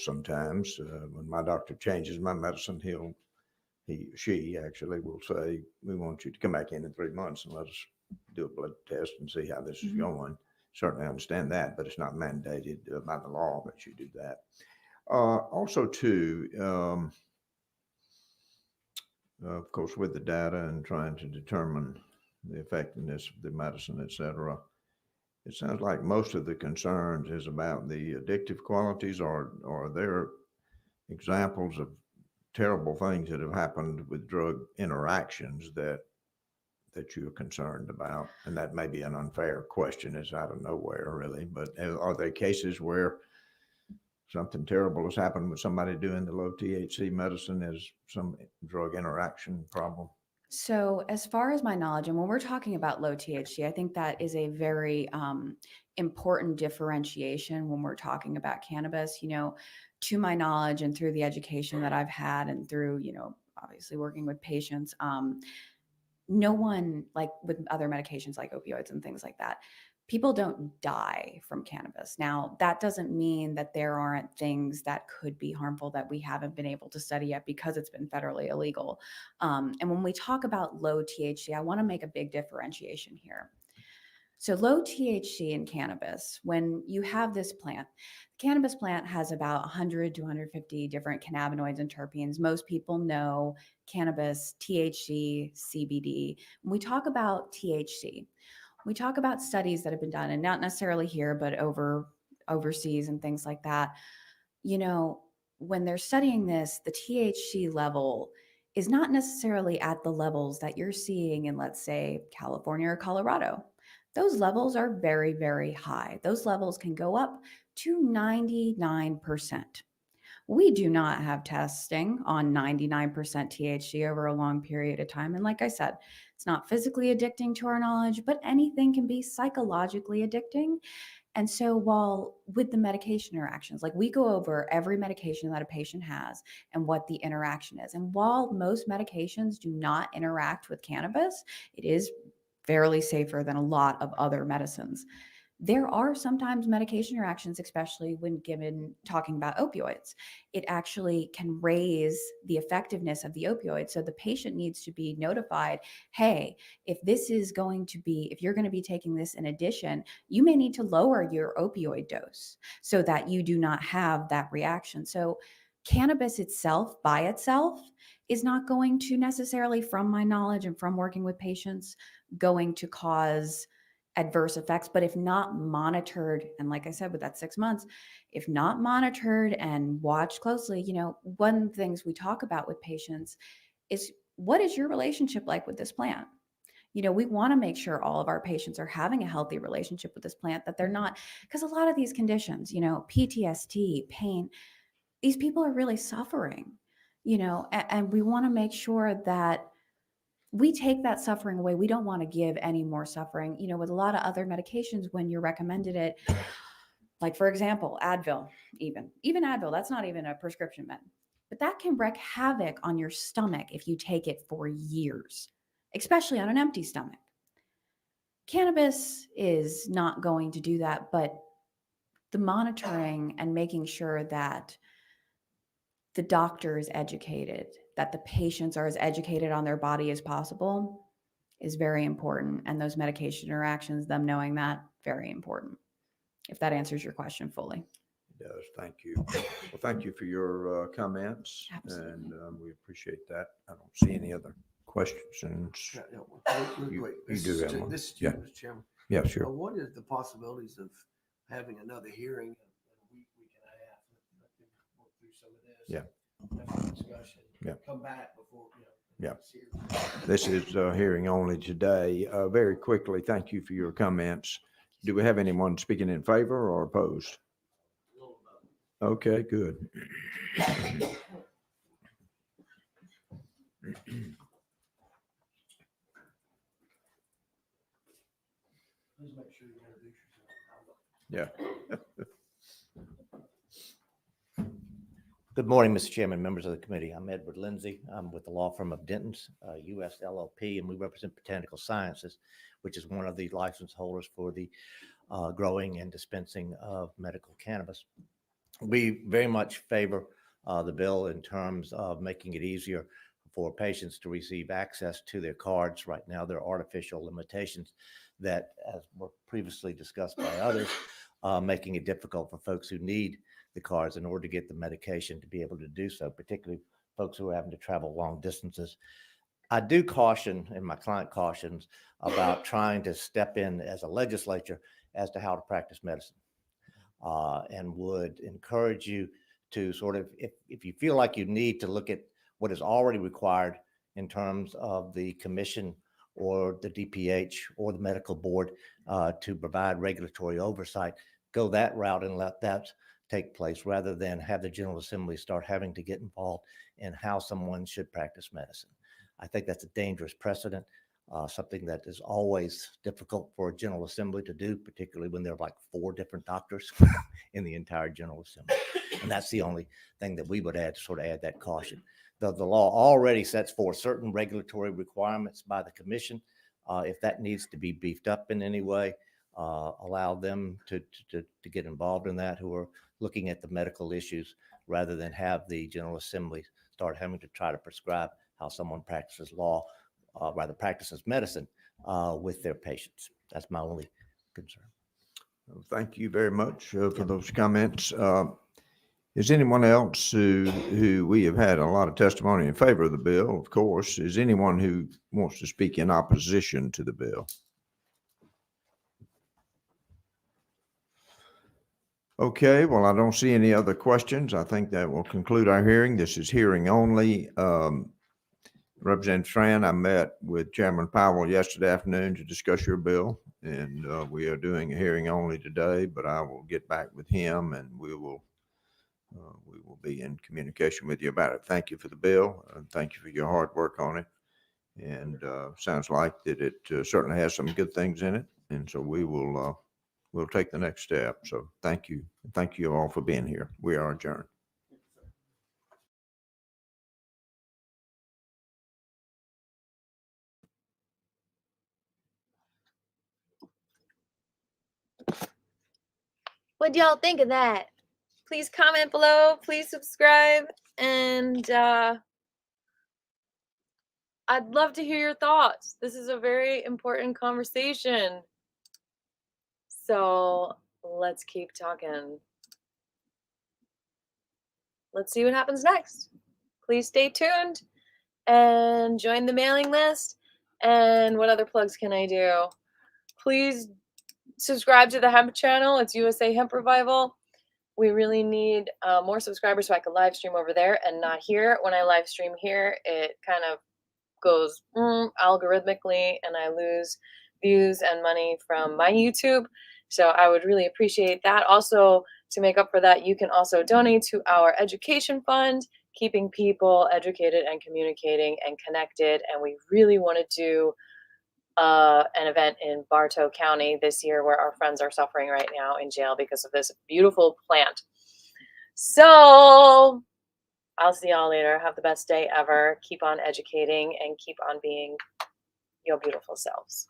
sometimes. When my doctor changes my medicine, she actually will say, we want you to come back in 3 months and let us do a blood test and see how this is going. Certainly understand that, but it's not mandated by the law that you do that. Also, too, of course, with the data and trying to determine the effectiveness of the medicine, et cetera, it sounds like most of the concerns is about the addictive qualities, or are there examples of terrible things that have happened with drug interactions that you're concerned about? And that may be an unfair question. It's out of nowhere, really. But are there cases where something terrible has happened with somebody doing the low THC medicine as some drug interaction problem? So as far as my knowledge, and when we're talking about low THC, I think that is a very important differentiation when we're talking about cannabis. To my knowledge and through the education that I've had and through, obviously working with patients, no one, like with other medications like opioids and things like that, people don't die from cannabis. Now, that doesn't mean that there aren't things that could be harmful that we haven't been able to study yet because it's been federally illegal. And when we talk about low THC, I want to make a big differentiation here. So low THC in cannabis, when you have this plant, the cannabis plant has about 100 to 150 different cannabinoids and terpenes. Most people know cannabis, THC, CBD. When we talk about THC, we talk about studies that have been done, and not necessarily here, but overseas and things like that. When they're studying this, the THC level is not necessarily at the levels that you're seeing in, let's say, California or Colorado. Those levels are very, very high. Those levels can go up to 99%. We do not have testing on 99% THC over a long period of time. And like I said, it's not physically addicting to our knowledge, but anything can be psychologically addicting. And so while with the medication interactions, like we go over every medication that a patient has and what the interaction is. And while most medications do not interact with cannabis, it is fairly safer than a lot of other medicines. There are sometimes medication interactions, especially when talking about opioids. It actually can raise the effectiveness of the opioid. So the patient needs to be notified, hey, if you're going to be taking this in addition, you may need to lower your opioid dose so that you do not have that reaction. So cannabis itself by itself is not going to necessarily, from my knowledge and from working with patients, going to cause adverse effects. But if not monitored, and like I said, with that 6 months, if not monitored and watched closely, one of the things we talk about with patients is, what is your relationship like with this plant? We want to make sure all of our patients are having a healthy relationship with this plant, that they're not, because a lot of these conditions, PTSD, pain, these people are really suffering, and we want to make sure that we take that suffering away. We don't want to give any more suffering. With a lot of other medications, when you're recommended it, like for example, Advil, even Advil, that's not even a prescription med, but that can wreak havoc on your stomach if you take it for years, especially on an empty stomach. Cannabis is not going to do that, but the monitoring and making sure that the doctor is educated, that the patients are as educated on their body as possible, is very important. And those medication interactions, them knowing that, very important. If that answers your question fully. It does. Thank you. Well, thank you for your comments. Absolutely. And we appreciate that. I don't see any other questions. Real quick. You do have one. This is Jim, Mr. Chairman. Yeah, sure. What is the possibilities of having another hearing in a week and a half? Let them work through some of this. Yeah. Have a discussion. Yeah. Come back before, Yeah. This is hearing only today. Very quickly, thank you for your comments. Do we have anyone speaking in favor or opposed? Okay, good. Please make sure you introduce yourself. Yeah. Good morning, Mr. Chairman, members of the committee. I'm Edward Lindsay. I'm with the law firm of Denton's, U.S. LLP, and we represent Botanical Sciences, which is one of the license holders for the growing and dispensing of medical cannabis. we very much favor the bill in terms of making it easier for patients to receive access to their cards. Right now, there are artificial limitations that, as were previously discussed by others, making it difficult for folks who need the cards in order to get the medication to be able to do so, particularly folks who are having to travel long distances. I do caution, and my client cautions, about trying to step in as a legislature as to how to practice medicine, and would encourage you to sort of, if you feel like you need to look at what is already required in terms of the commission or the DPH or the medical board to provide regulatory oversight, go that route and let that take place rather than have the General Assembly start having to get involved in how someone should practice medicine. I think that's a dangerous precedent, something that is always difficult for a General Assembly to do, particularly when there are like 4 different doctors in the entire General Assembly. And that's the only thing that we would add to sort of add that caution. The law already sets forth certain regulatory requirements by the commission. If that needs to be beefed up in any way, allow them to get involved in that, who are looking at the medical issues rather than have the General Assembly start having to try to prescribe how someone practices law, rather practices medicine with their patients. That's my only concern. Thank you very much for those comments. Is anyone else who we have had a lot of testimony in favor of the bill, of course, is anyone who wants to speak in opposition to the bill? Okay, well, I don't see any other questions. I think that will conclude our hearing. This is hearing only. Representative Tran, I met with Chairman Powell yesterday afternoon to discuss your bill, and we are doing a hearing only today, but I will get back with him and we will be in communication with you about it. Thank you for the bill, and thank you for your hard work on it. And sounds like that it certainly has some good things in it, and so we'll take the next step. So thank you. Thank you all for being here. We are adjourned. What do y'all think of that? Please comment below. Please subscribe. And I'd love to hear your thoughts. This is a very important conversation. So let's keep talking. Let's see what happens next. Please stay tuned and join the mailing list. And what other plugs can I do? Please subscribe to the Hemp channel. It's USA Hemp Revival. We really need more subscribers so I can live stream over there and not here. When I live stream here, it kind of goes algorithmically and I lose views and money from my YouTube. So I would really appreciate that. Also, to make up for that, you can also donate to our education fund, keeping people educated and communicating and connected. And we really want to do an event in Bartow County this year where our friends are suffering right now in jail because of this beautiful plant. So I'll see y'all later. Have the best day ever. Keep on educating and keep on being your beautiful selves.